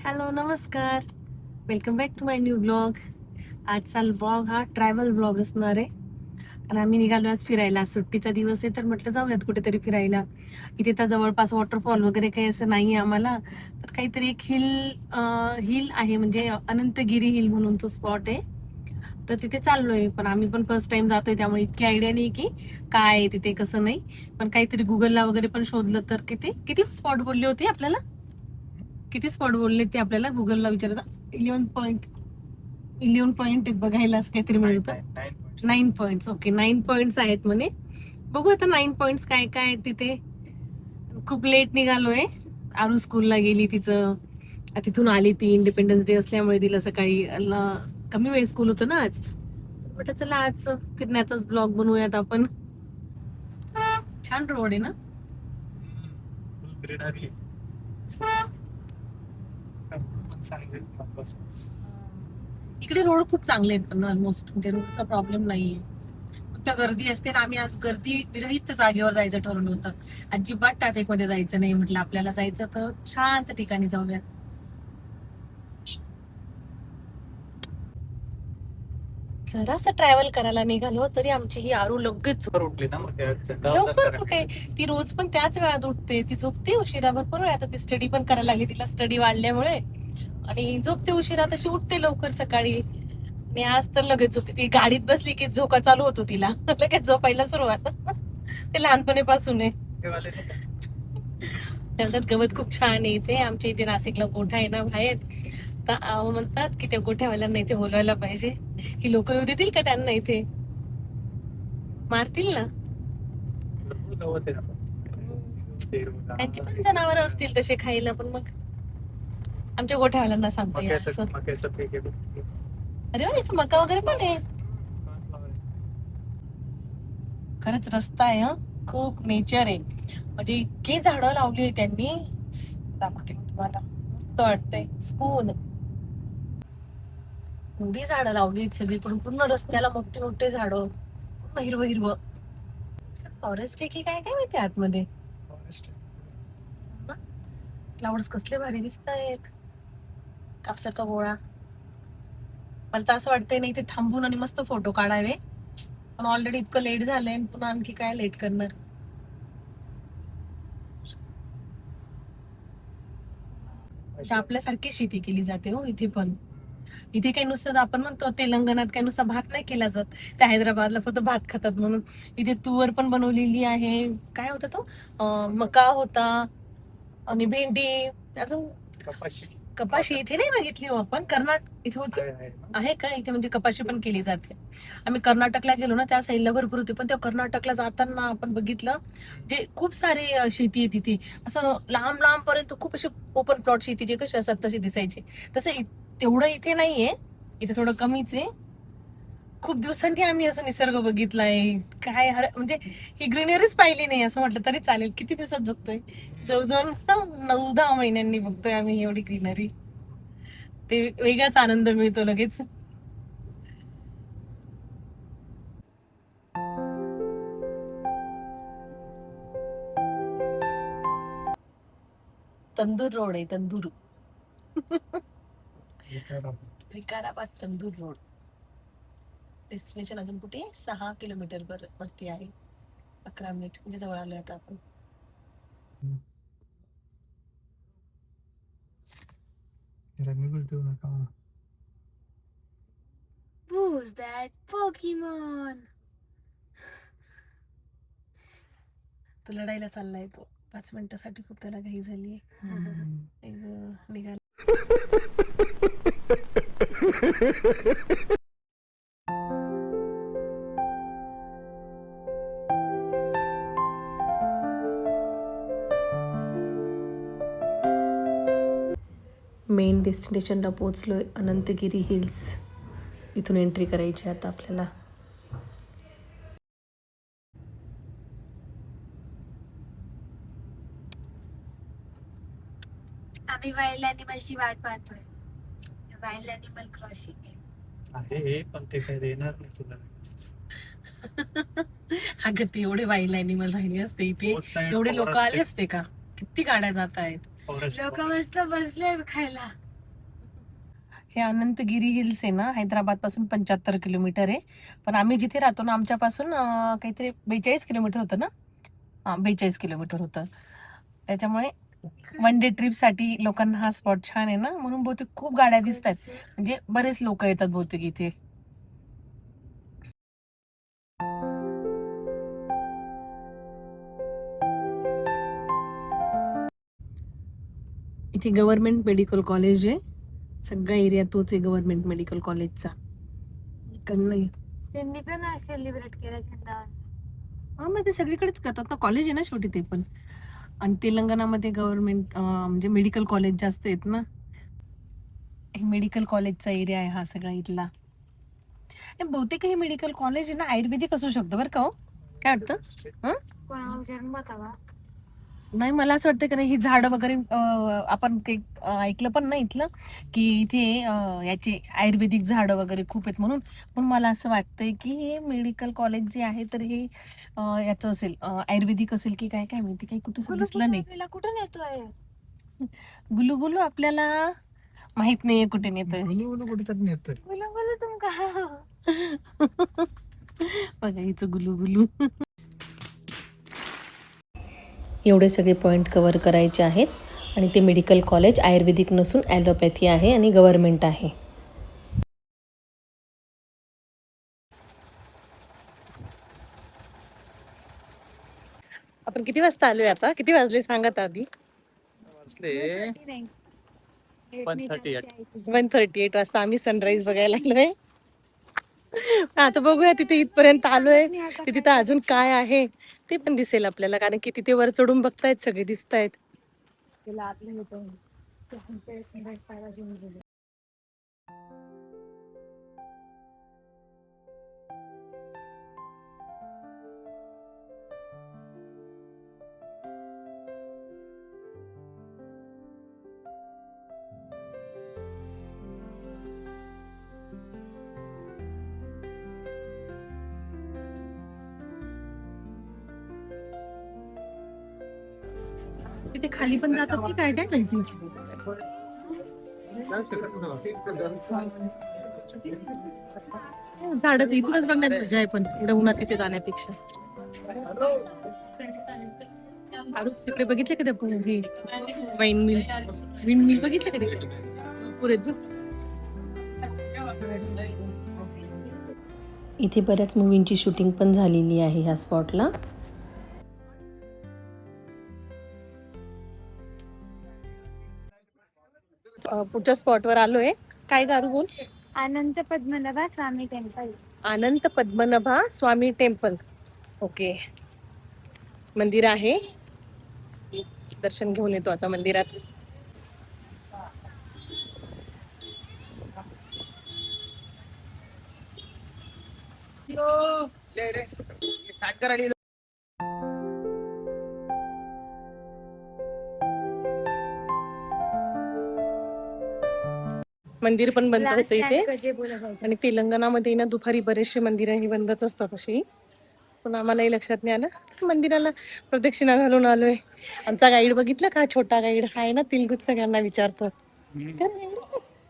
Hello नमस्कार, welcome back to my new blog. आजचा blog हा ट्रॅव्हल ब्लॉग असणार आहे. आणि आम्ही निघालो आज फिरायला. सुट्टीचा दिवस आहे तर म्हटलं जाऊयात कुठेतरी फिरायला. इथे तर जवळपास वॉटरफॉल वगैरे काही असं नाही आहे आम्हाला, तर काहीतरी एक हिल आहे, म्हणजे अनंतगिरी हिल म्हणून तो स्पॉट आहे. तर तिथे चाललोय, पण आम्ही पण फर्स्ट टाइम जातोय त्यामुळे इतकी आयडिया नाही की काय आहे तिथे कसं नाही. पण काहीतरी गुगलला वगैरे पण शोधलं तर किती किती स्पॉट बोलले होते आपल्याला, किती स्पॉट बोलले ते आपल्याला गुगलला विचारता. 11 पॉईंट बघायला असं काहीतरी मिळतं. 9 पॉइंट्स, ओके 9 पॉइंट्स आहेत म्हणे. बघू आता 9 पॉइंट्स काय काय आहेत तिथे. खूप लेट निघालोय. आरू स्कूलला गेली, तिचं तिथून आली ती. इंडिपेंडन्स डे असल्यामुळे तिला सकाळी कमी वेळ स्कूल होतं ना आज. म्हटलं चला आज फिरण्याचाच ब्लॉग बनवूयात आपण. छान रोड आहे ना. इकडे रोड खूप चांगले आहेत पण ऑलमोस्ट, म्हणजे रोडचा प्रॉब्लेम नाहीये. फक्त गर्दी असते ना. आम्ही आज गर्दी विरहित जागेवर जायचं ठरवलं होतं. अजिबात ट्रॅफिक मध्ये जायचं नाही. म्हटलं आपल्याला जायचं तर शांत ठिकाणी जाऊयात. जरासं ट्रॅव्हल करायला निघालो तरी आमची ही आरू लगेच उठली ना, मग लवकर कुठे. ती रोज पण त्याच वेळात उठते. ती झोपते उशिरा भरपूर वेळ. आता ती स्टडी पण करायला लागली, तिला स्टडी वाढल्यामुळे, आणि झोपते उशिरा, तशी उठते लवकर सकाळी. आणि आज तर लगेच झोपते. ती गाडीत बसली की झोका चालू होतो तिला. लगेच झोपायला सुरुवात. ते लहानपणीपासून आहे. त्यानंतर गवत खूप छान आहे इथे. आमच्या इथे नाशिकला गोठा आहे ना बाहेर, तर म्हणतात की त्या गोठ्यावाल्यांना इथे बोलवायला पाहिजे. ही लोक येऊ देतील का त्यांना इथे? मारतील ना. त्यांची पण जनावर असतील तसे खायला, पण मग आमच्या गोठ्यावाल्यांना सांगतो या असं. अरे वा, इथं मका वगैरे पण आहे. खरंच रस्ता आहे हा. खूप नेचर आहे, म्हणजे इतकी झाडं लावली आहे त्यांनी. दाखवते मी तुम्हाला, मस्त वाटतंय. स्कूल एवढी झाडं लावली आहेत सगळीकडून, पूर्ण रस्त्याला मोठे मोठे झाडं, पूर्ण हिरवं हिरवं. फॉरेस्ट आहे की काय काय माहिती आतमध्ये. क्लाउड्स कसले भारी दिसत आहेत. कापसाचा गोळा. मला तर असं वाटतंय नाही ते थांबून आणि मस्त फोटो काढावे, पण ऑलरेडी इतकं लेट झालंय, पुन्हा आणखी काय लेट करणार. आपल्यासारखी शेती केली जाते हो इथे पण. इथे काही नुसतं आपण म्हणतो तेलंगणात काही नुसता भात नाही केला जात. त्या हैदराबादला फक्त भात खातात म्हणून. इथे तुवर पण बनवलेली आहे. काय होता तो, मका होता, आणि भेंडी, अजून कपाशी इथे नाही बघितली हो आपण. इथे होती आहे का इथे, म्हणजे कपाशी पण केली जाते. आम्ही कर्नाटकला गेलो ना, त्या साईडला भरपूर होते, पण त्या कर्नाटकला जाताना आपण बघितलं जे खूप सारे शेती आहे तिथे. असं लांब लांब पर्यंत खूप असे ओपन प्लॉट शेतीचे कसे असतात तसे दिसायचे. तसं तेवढं इथे नाहीये, इथे थोडं कमीच आहे. खूप दिवसांनी आम्ही असं निसर्ग बघितलाय. काय म्हणजे ही ग्रीनरीच पाहिली नाही असं म्हटलं तरी चालेल. किती दिवसात बघतोय, जवळजवळ 9-10 महिन्यांनी बघतोय आम्ही एवढी ग्रीनरी. ते वेगळाच आनंद मिळतो लगेच. तंदूर रोड आहे, तंदूर. विकाराबाद तंदूर रोड. डेस्टिनेशन अजून कुठे 6 किलोमीटर वरती आहे. 11 मिनिट म्हणजे जवळ आलोय आता आपण. Who's that Pokemon? तो लढायला चाललाय तो. 5 मिनिटासाठी खूप त्याला घाई झालीये. निघाल. मेन डेस्टिनेशनला पोहोचलोय, अनंतगिरी हिल्स. इथून एंट्री करायची आता आपल्याला. आम्ही वाईल्ड अॅनिमलची वाट पाहतोय. वाईल्ड अॅनिमल क्रॉसिंग आहे, पण ते काही देणार नाही तुला. अगं ते एवढे वाईल्ड अॅनिमल राहिले असते इथे, एवढे लोक आले असते का? किती गाड्या जात आहेत. लोक मस्त बसलेत खायला. हे अनंतगिरी हिल्स आहे ना, हैदराबाद पासून 75 किलोमीटर आहे. पण आम्ही जिथे राहतो ना, आमच्यापासून काहीतरी 42 किलोमीटर होतं ना. 42 किलोमीटर होतं. त्याच्यामुळे वन डे ट्रिप साठी लोकांना हा स्पॉट छान आहे ना, म्हणून बहुतेक खूप गाड्या दिसत आहेत. म्हणजे बरेच लोक येतात बहुतेक इथे. इथे गव्हर्नमेंट मेडिकल कॉलेज आहे. सगळा एरिया तोच आहे गव्हर्नमेंट मेडिकल कॉलेजचा. त्यांनी पण सेलिब्रेट केलं झेंडा. हा, मग ते सगळीकडेच करतात ना, कॉलेज आहे ना शेवटी ते पण. आणि तेलंगणामध्ये गव्हर्नमेंट म्हणजे मेडिकल कॉलेज जास्त आहेत ना. हे मेडिकल कॉलेजचा एरिया आहे हा सगळा इथला. बहुतेक हे मेडिकल कॉलेज आहे ना, आयुर्वेदिक असू शकतं बरं का हो. काय वाटतं? कोणाला विचारून बघावा. नाही, मला असं वाटतं की नाही, ही झाडं वगैरे आपण ते ऐकलं पण नाही इथलं की इथे याचे आयुर्वेदिक झाडं वगैरे खूप आहेत म्हणून. पण मला असं वाटतंय की हे मेडिकल कॉलेज जे आहे तर हे याचं असेल, आयुर्वेदिक असेल की काय काय माहिती, काही कुठे दिसलं नाही. आपल्याला कुठून येतोय? गुलू गुलू आपल्याला माहित नाहीये कुठे नेतोय. गुलू कुठेतरी नेतोय. बोला बोला तुमका. बघा हिचं गुलू गुलू. एवढे सगळे पॉईंट कव्हर करायचे आहेत. आणि ते मेडिकल कॉलेज आयुर्वेदिक नसून ॲलोपॅथी आहे आणि गव्हर्नमेंट आहे. आपण किती वाजता आलोय आता? किती वाजले सांगत आधी? वाजले 1:38. 1:38 वाजता आम्ही सनराईज बघायला आलोय. आता बघूया तिथे इथपर्यंत आलोय, तिथे अजून काय आहे ते पण दिसेल आपल्याला, कारण की तिथे वर चढून बघतायत सगळे दिसतायत. तिथे खाली पण जातात की काय काय माहिती. झाडाचं इथूनच बघण्यात मजा आहे, पण एवढं उन्हात तिथे जाण्यापेक्षा. तिकडे बघितले का ते वाईन मिल, विंड मिल बघितले का तिकडे पुरे. इथे बऱ्याच मूवींची शूटिंग पण झालेली आहे ह्या स्पॉटला. पुढच्या स्पॉटवर आलोय. काय दारू बोल? अनंत पद्मनाभा स्वामी टेम्पल. अनंत पद्मनाभा स्वामी टेम्पल. ओके, मंदिर आहे. दर्शन घेऊन येतो आता मंदिरात. मंदिर पण बंद होतं इथे. आणि तेलंगणामध्ये ना दुपारी बरेचसे मंदिर ही बंदच असतात अशी. पण आम्हालाही लक्षात नाही आलं. मंदिराला प्रदक्षिणा घालून आलोय. आमचा गाईड बघितला का, छोटा गाईड आहे ना, तिलगुत सगळ्यांना विचारतो.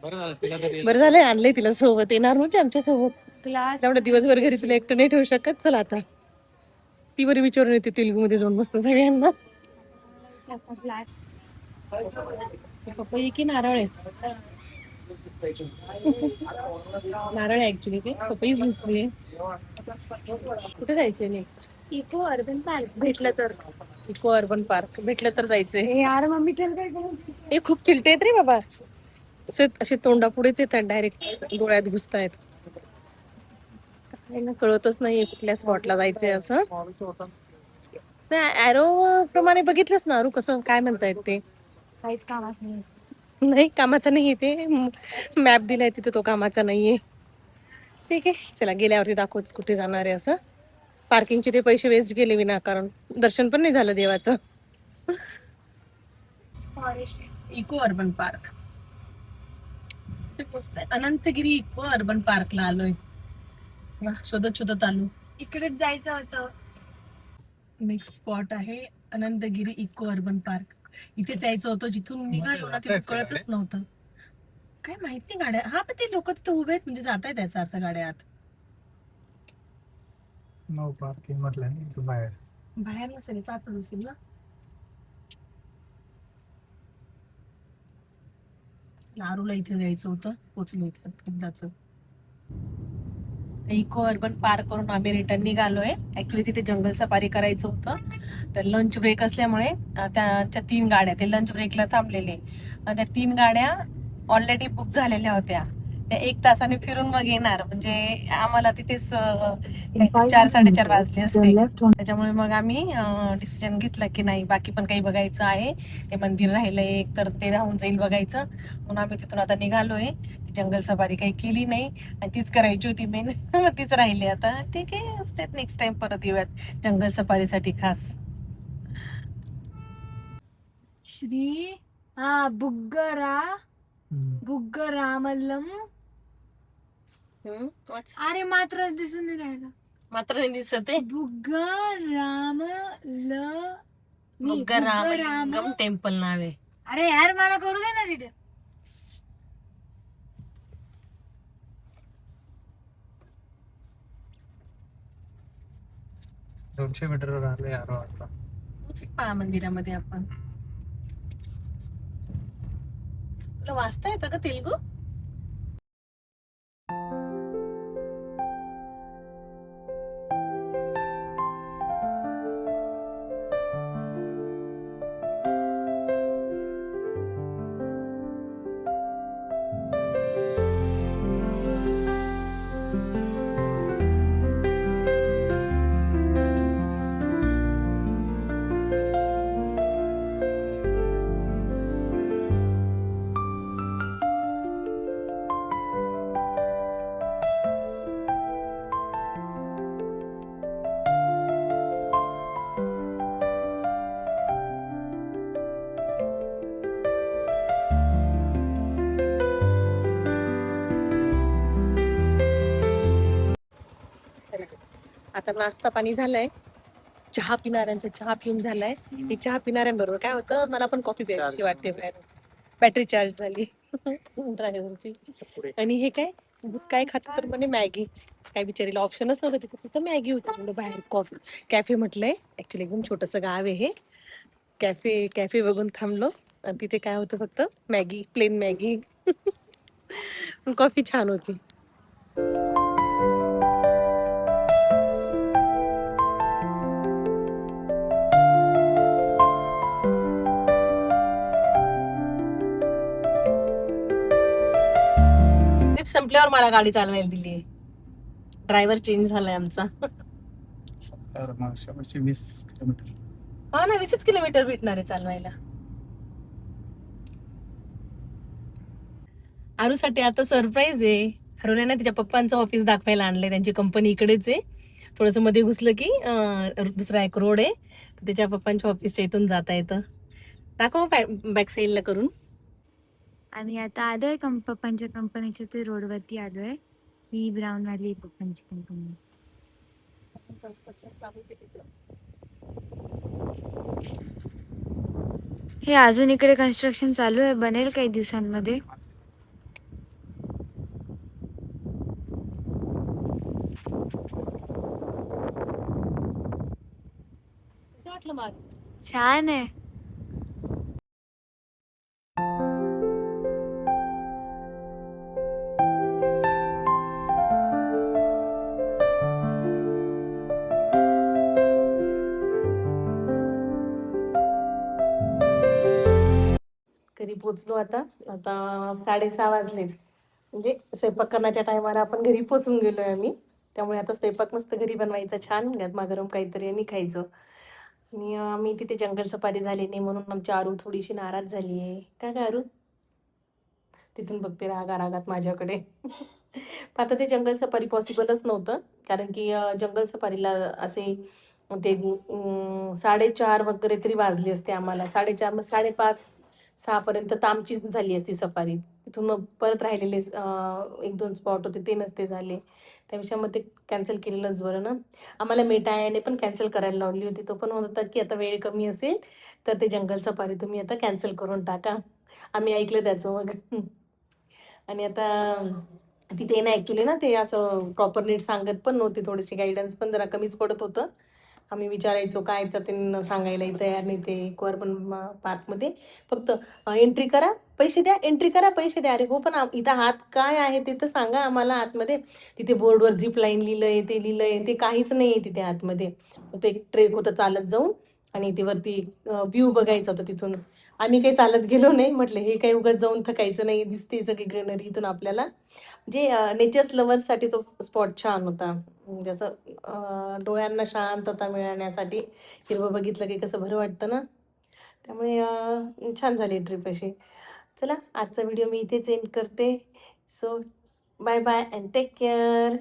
बरं झालंय आणलंय तिला सोबत, येणार नव्हती आमच्या सोबत. तेवढं दिवसभर घरी तुला एकटं नाही ठेवू शकत. चला आता ती बरी विचारून येते तेलुगू मध्ये जाऊन मस्त सगळ्यांना. पपई की नारळ आहे? नारळ आहे ऍक्च्युली, ते पपईच दिसली. कुठे जायचंय नेक्स्ट? इको अर्बन पार्क भेटलं तर. इको अर्बन पार्क भेटलं तर जायचंय. यार मम्मी चल काय. हे खूप चिलटे आहेत रे बाबा. असे तोंडापुढेच येतात, डायरेक्ट डोळ्यात घुसतायत. काय ना कळतच नाहीये कुठल्या स्पॉटला जायचंय असं. ऍरो प्रमाणे बघितलंच ना अरू, कसं काय म्हणतायत ते? काहीच कामाच नाही. नाही कामाचा नाहीये ते. मॅप दिलाय तिथे, तो कामाचा नाहीये. ठीक आहे, चला गेल्यावरती दाखवच कुठे जाणार आहे असं. पार्किंगचे ते पैसे वेस्ट गेले विनाकारण. दर्शन पण नाही झालं देवाचं. Eco urban park, Anantagiri eco urban पार्कला आलोय. शोधत शोधत आलो. इकडेच जायचं होतं. नेक्स्ट स्पॉट आहे अनंतगिरी इको अर्बन पार्क. इथेच यायचं होतं. जिथून निघालो ना तिथून कळतच नव्हतं. काय माहिती गाड्या, हा पण ते लोक तिथे उभे आहेत म्हणजे जात आहेत त्याचा अर्थ गाड्या आत. नो पार्किंग म्हटलं ना इथं बाहेर. बाहेर नसेल आतच असेल ना. आरूला इथे जायचं होतं, पोचलो इथे एकदाच. इको अर्बन पार्क करून आम्ही रिटर्न निघालोय. ऍक्च्युली तिथे जंगल सफारी करायचं होतं, तर लंच ब्रेक असल्यामुळे त्याच्या 3 गाड्या ते लंच ब्रेकला थांबलेले. त्या 3 गाड्या ऑलरेडी बुक झालेल्या होत्या. त्या 1 तासाने फिरून मग येणार, म्हणजे आम्हाला तिथेच 4-4:30 वाजले असते. त्याच्यामुळे मग आम्ही डिसिजन घेतला की नाही, बाकी पण काही बघायचं आहे. ते मंदिर राहिलंय एक, तर ते राहून जाईल बघायचं. म्हणून आम्ही तिथून आता निघालोय. जंगल सफारी काही केली नाही आणि तीच करायची होती मेन. मग तीच राहिली आता. ठीक आहे, नेक्स्ट टाइम परत येऊयात जंगल सफारीसाठी खास. श्री बुग्गरा बुग्गरामल्लम. अरे मात्र दिसून नाही राहिला. मात्र नाही दिसत आहे. बुग्गरामलिंगम टेम्पल नाव आहे. अरे यार मला करू दे ना तिथे. 200 मीटरवर आले यार आता. पाळा मंदिरामध्ये आपण. तुला वाचता येतं का तेलगू? आता नाश्ता पाणी झालंय, चहा पिणाऱ्यांचा चहा पिऊन झालाय. हे चहा पिणाऱ्यांबरोबर काय होतं, मला पण कॉफी प्यायची वाटते बाहेर. बॅटरी चार्ज झाली ड्रायव्हरची. आणि हे काय दूध काय खात तर म्हणे मॅगी. काय बिचारीला ऑप्शनच नव्हतं तिथे, फक्त मॅगी होती. म्हणलं बाहेर कॉफी कॅफे म्हटलंय. ऍक्च्युली एकदम छोटंसं गाव आहे हे. कॅफे बघून थांबलो आणि तिथे काय होतं, फक्त मॅगी, प्लेन मॅगी. कॉफी छान होती. संपल्यावर मला गाडी चालवायला दिली. ड्रायव्हर चेंज झालाय आमचा. मागच्या वर्षी 20 किलोमीटर. हा ना, 20 किलोमीटर भेटणार आहे चालवायला. आरूसाठी आता सरप्राईज आहे. आरूने तिच्या पप्पांचं ऑफिस दाखवायला आणलंय. त्यांची कंपनी इकडेच आहे. थोडस मध्ये घुसलं की दुसरा एक रोड आहे, त्याच्या पप्पांच्या ऑफिसच्या इथून जाता येतं. दाखव बॅक साईडला करून. आम्ही आता आलोय पप्पांच्या कंपनीच्या ते रोडवरती आलोय. ही ब्राऊन वाली पप्पांची कंपनी. हे अजून इकडे कन्स्ट्रक्शन चालू आहे, बनेल काही दिवसांमध्ये. छान आहे. घरी पोचलो आता 6:30 वाजलेत. म्हणजे स्वयंपाक करण्याच्या टायमाला आपण घरी पोचून गेलोय आम्ही. त्यामुळे आता स्वयंपाक मस्त घरी बनवायचा, छान गरमागरम काहीतरी आणि खायचं. आणि आम्ही तिथे जंगल सफारी झाली नाही म्हणून आमची आरू थोडीशी नाराज झाली आहे. काय काय आरू? तिथून बघते रागात माझ्याकडे. पण आता ते जंगल सफारी पॉसिबलच नव्हतं, कारण की जंगल सफारीला असे ते 4:30 वगैरे तरी वाजले असते आम्हाला. 4:30 मग 5:30-6 पर्यंत तर आमची झाली असती सफारी. तिथून मग परत राहिलेले 1-2 स्पॉट होते ते नसते झाले. त्यापेक्षा मग ते कॅन्सल केलेलंच बरं ना. आम्हाला मेटायाने पण कॅन्सल करायला लावली होती. तो पण म्हणत होता की आता वेळ कमी असेल तर ते जंगल सफारी तुम्ही आता कॅन्सल करून टाका. आम्ही ऐकलं त्याचं. मग आणि आता तिथे ना ऍक्च्युली ना ते असं प्रॉपर नीट सांगत पण नव्हते, थोडेसे गायडन्स पण जरा कमीच पडत होतं. आम्ही विचारायचो काय, तर ते सांगायलाही तयार नाही. ते एकवार पण पार्कमध्ये फक्त एंट्री करा पैसे द्या, एंट्री करा पैसे द्या. अरे हो, पण इथं आत काय आहे ते तर सांगा आम्हाला आतमध्ये. तिथे बोर्डवर झिप लाईन लिहिलंय, ते लिहिलंय, ते काहीच नाही आहे तिथे आतमध्ये. फक्त एक ट्रेक होतं चालत जाऊन, आणि ते वरती व्ह्यू बघायचा होता तिथून. आम्ही काही चालत गेलो नाही, म्हटलं हे काही उगाच जाऊन थकायचं नाही, दिसते सगळी ग्रीनरी इथून आपल्याला. म्हणजे नेचर्स लवर्ससाठी तो स्पॉट छान होता. म्हणजे असं डोळ्यांना शांतता मिळण्यासाठी हिरवं बघितलं की कसं बरं वाटतं ना. त्यामुळे छान झाली ट्रिप अशी. चला, आजचा व्हिडिओ मी इथेच एंड करते. So bye bye and take care.